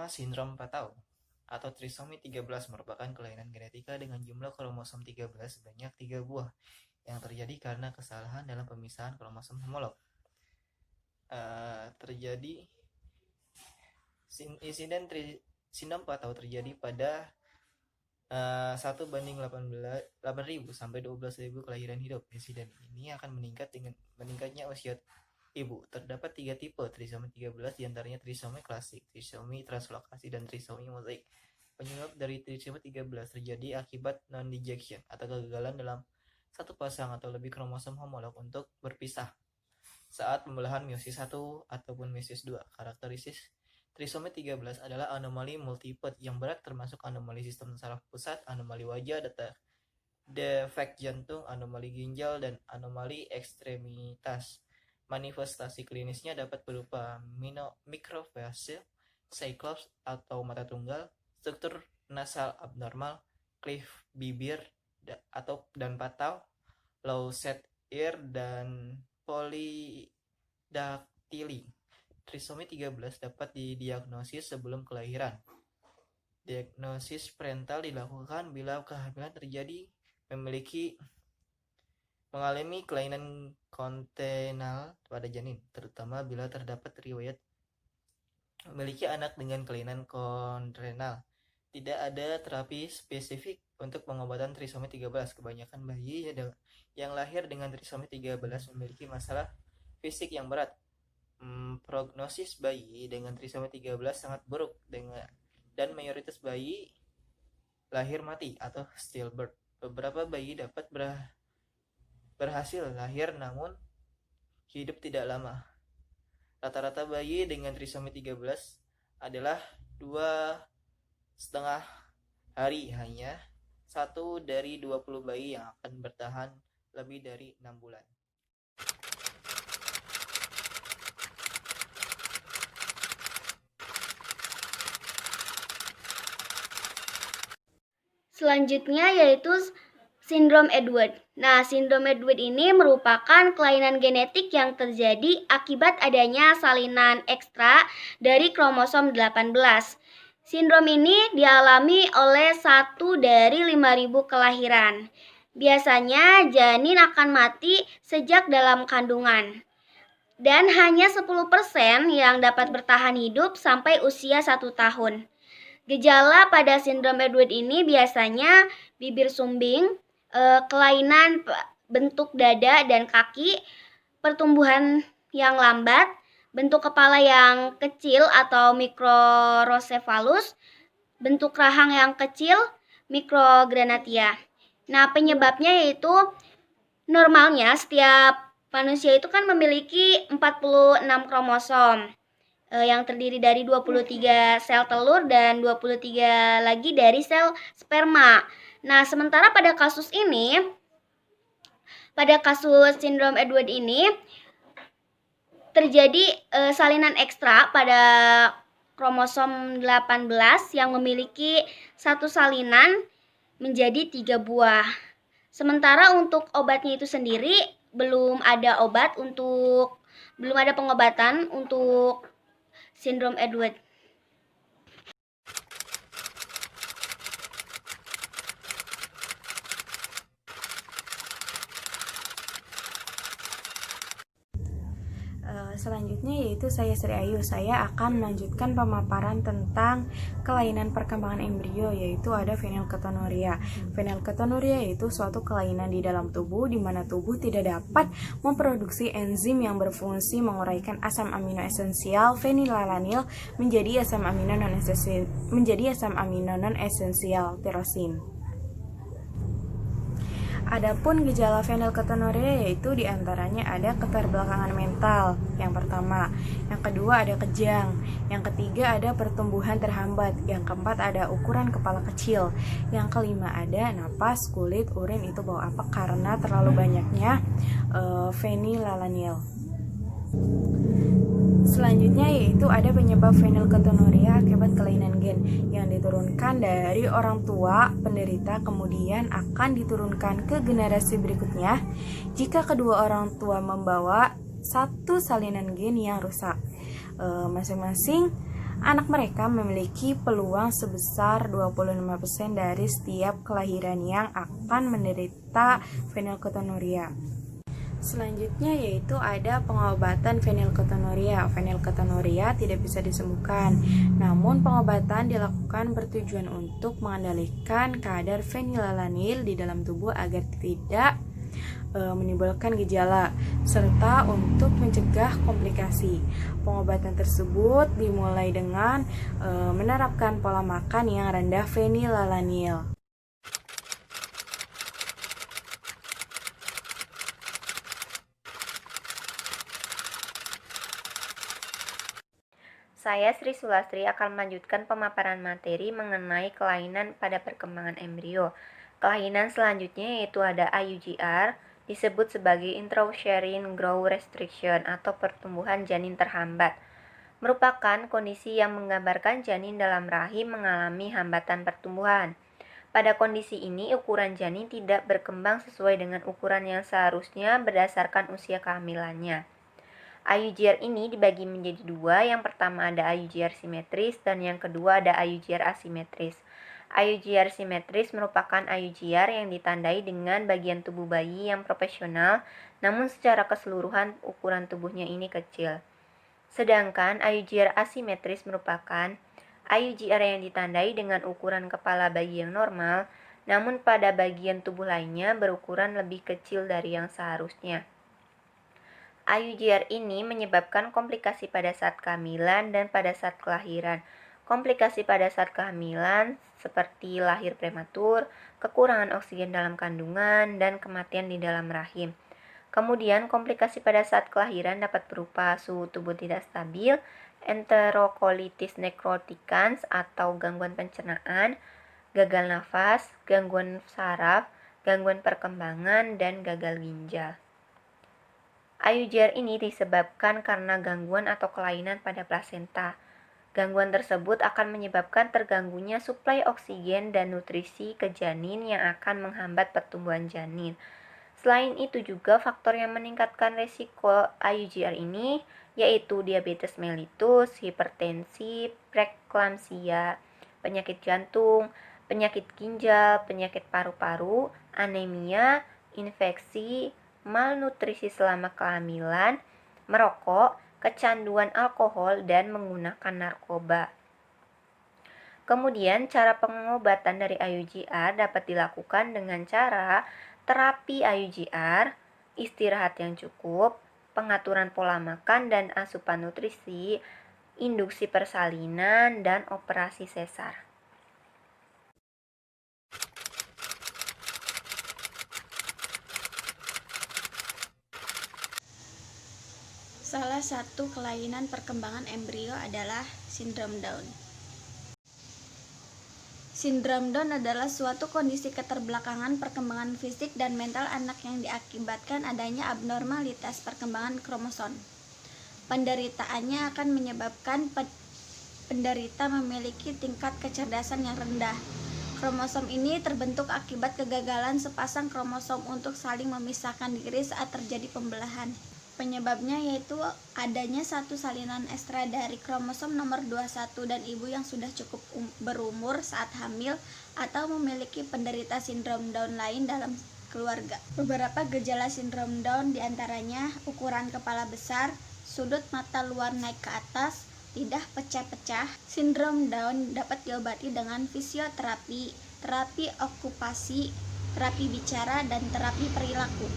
sindrom Patau atau trisomi 13 merupakan kelainan genetika dengan jumlah kromosom 13 sebanyak 3 buah yang terjadi karena kesalahan dalam pemisahan kromosom homolog. Insiden sindrom Patau terjadi pada 1:8.000 sampai 12.000 kelahiran hidup. Insiden ini akan meningkat dengan meningkatnya usia ibu. Terdapat 3 tipe trisomi 13, diantaranya trisomi klasik, trisomi translokasi, dan trisomi mozaik. Penyebab dari trisomi 13 terjadi akibat non-dejection atau kegagalan dalam satu pasang atau lebih kromosom homolog untuk berpisah saat pembelahan meiosis 1 ataupun meiosis 2. Karakteristik trisomi 13 adalah anomali multiplet yang berat termasuk anomali sistem saraf pusat, anomali wajah, defek jantung, anomali ginjal, dan anomali ekstremitas. Manifestasi klinisnya dapat berupa mikrofase, cyclops atau mata tunggal, struktur nasal abnormal, cleft bibir dan patau, low set ear, dan polidaktili. Trisomi 13 dapat didiagnosis sebelum kelahiran. Diagnosis parental dilakukan bila kehamilan terjadi mengalami kelainan kongenal pada janin, terutama bila terdapat riwayat memiliki anak dengan kelainan kongenal. Tidak ada terapi spesifik untuk pengobatan trisomi 13. Kebanyakan bayi yang lahir dengan trisomi 13 memiliki masalah fisik yang berat. Prognosis bayi dengan trisomi 13 sangat buruk dan mayoritas bayi lahir mati atau stillbirth. Beberapa bayi dapat berhasil lahir namun hidup tidak lama. Rata-rata bayi dengan trisomi 13 adalah 2,5 hari. Hanya 1 dari 20 bayi yang akan bertahan lebih dari 6 bulan. Selanjutnya yaitu sindrom Edward. Nah, sindrom Edward ini merupakan kelainan genetik yang terjadi akibat adanya salinan ekstra dari kromosom 18. Sindrom ini dialami oleh 1 dari 5.000 kelahiran. Biasanya janin akan mati sejak dalam kandungan. Dan hanya 10% yang dapat bertahan hidup sampai usia 1 tahun. Gejala pada sindrom Edward ini biasanya bibir sumbing, kelainan bentuk dada dan kaki, pertumbuhan yang lambat, bentuk kepala yang kecil atau mikrosefalus, bentuk rahang yang kecil, mikrogranatia. Nah, penyebabnya yaitu normalnya setiap manusia itu kan memiliki 46 kromosom yang terdiri dari 23 sel telur dan 23 lagi dari sel sperma. Nah, sementara pada kasus sindrom Edward ini terjadi salinan ekstra pada kromosom 18 yang memiliki satu salinan menjadi 3 buah. Sementara untuk obatnya itu sendiri belum ada pengobatan untuk sindrom Edward. Selanjutnya yaitu saya Sri Ayu. Saya akan melanjutkan pemaparan tentang kelainan perkembangan embrio, yaitu ada fenilketonuria. Fenilketonuria yaitu suatu kelainan di dalam tubuh di mana tubuh tidak dapat memproduksi enzim yang berfungsi menguraikan asam amino esensial fenilalanil menjadi asam amino non esensial tirosin. Adapun gejala fenilketonuria yaitu diantaranya ada keterbelakangan mental, yang pertama. Yang kedua ada kejang. Yang ketiga ada pertumbuhan terhambat. Yang keempat ada ukuran kepala kecil. Yang kelima ada napas, kulit, urin itu bau apek karena terlalu banyaknya fenilalanil. Selanjutnya yaitu ada penyebab fenilketonuria akibat kelainan gen yang diturunkan dari orang tua penderita kemudian akan diturunkan ke generasi berikutnya jika kedua orang tua membawa satu salinan gen yang rusak. Masing-masing Anak mereka memiliki peluang sebesar 25% dari setiap kelahiran yang akan menderita fenilketonuria. Selanjutnya yaitu ada pengobatan fenilketonuria. Fenilketonuria tidak bisa disembuhkan, namun pengobatan dilakukan bertujuan untuk mengendalikan kadar fenilalanil di dalam tubuh agar tidak menimbulkan gejala, serta untuk mencegah komplikasi. Pengobatan tersebut dimulai dengan menerapkan pola makan yang rendah fenilalanil. Saya Sri Sulastri akan melanjutkan pemaparan materi mengenai kelainan pada perkembangan embrio. Kelainan selanjutnya yaitu ada IUGR, disebut sebagai Intrauterine Growth Restriction atau pertumbuhan janin terhambat. Merupakan kondisi yang menggambarkan janin dalam rahim mengalami hambatan pertumbuhan. Pada kondisi ini, ukuran janin tidak berkembang sesuai dengan ukuran yang seharusnya berdasarkan usia kehamilannya. IUGR ini dibagi menjadi dua, yang pertama ada IUGR simetris dan yang kedua ada IUGR asimetris. IUGR simetris merupakan IUGR yang ditandai dengan bagian tubuh bayi yang proporsional, namun secara keseluruhan ukuran tubuhnya ini kecil. Sedangkan IUGR asimetris merupakan IUGR yang ditandai dengan ukuran kepala bayi yang normal, namun pada bagian tubuh lainnya berukuran lebih kecil dari yang seharusnya. IUGR ini menyebabkan komplikasi pada saat kehamilan dan pada saat kelahiran. Komplikasi pada saat kehamilan seperti lahir prematur, kekurangan oksigen dalam kandungan, dan kematian di dalam rahim. Kemudian komplikasi pada saat kelahiran dapat berupa suhu tubuh tidak stabil, enterokolitis necroticans atau gangguan pencernaan, gagal nafas, gangguan saraf, gangguan perkembangan, dan gagal ginjal. IUGR ini disebabkan karena gangguan atau kelainan pada plasenta. Gangguan tersebut akan menyebabkan terganggunya suplai oksigen dan nutrisi ke janin yang akan menghambat pertumbuhan janin. Selain itu juga faktor yang meningkatkan risiko IUGR ini yaitu diabetes mellitus, hipertensi, preeklamsia, penyakit jantung, penyakit ginjal, penyakit paru-paru, anemia, infeksi, malnutrisi selama kehamilan, merokok, kecanduan alkohol, dan menggunakan narkoba. Kemudian cara pengobatan dari IUGR dapat dilakukan dengan cara terapi IUGR, istirahat yang cukup, pengaturan pola makan dan asupan nutrisi, induksi persalinan, dan operasi sesar. Salah satu kelainan perkembangan embrio adalah sindrom Down. Sindrom Down adalah suatu kondisi keterbelakangan perkembangan fisik dan mental anak yang diakibatkan adanya abnormalitas perkembangan kromosom. Penderitaannya akan menyebabkan penderita memiliki tingkat kecerdasan yang rendah. Kromosom ini terbentuk akibat kegagalan sepasang kromosom untuk saling memisahkan diri saat terjadi pembelahan. Penyebabnya yaitu adanya satu salinan ekstra dari kromosom nomor 21 dan ibu yang sudah cukup berumur saat hamil atau memiliki penderita sindrom Down lain dalam keluarga. Beberapa gejala sindrom Down diantaranya ukuran kepala besar, sudut mata luar naik ke atas, lidah pecah-pecah. Sindrom Down dapat diobati dengan fisioterapi, terapi okupasi, terapi bicara, dan terapi perilaku.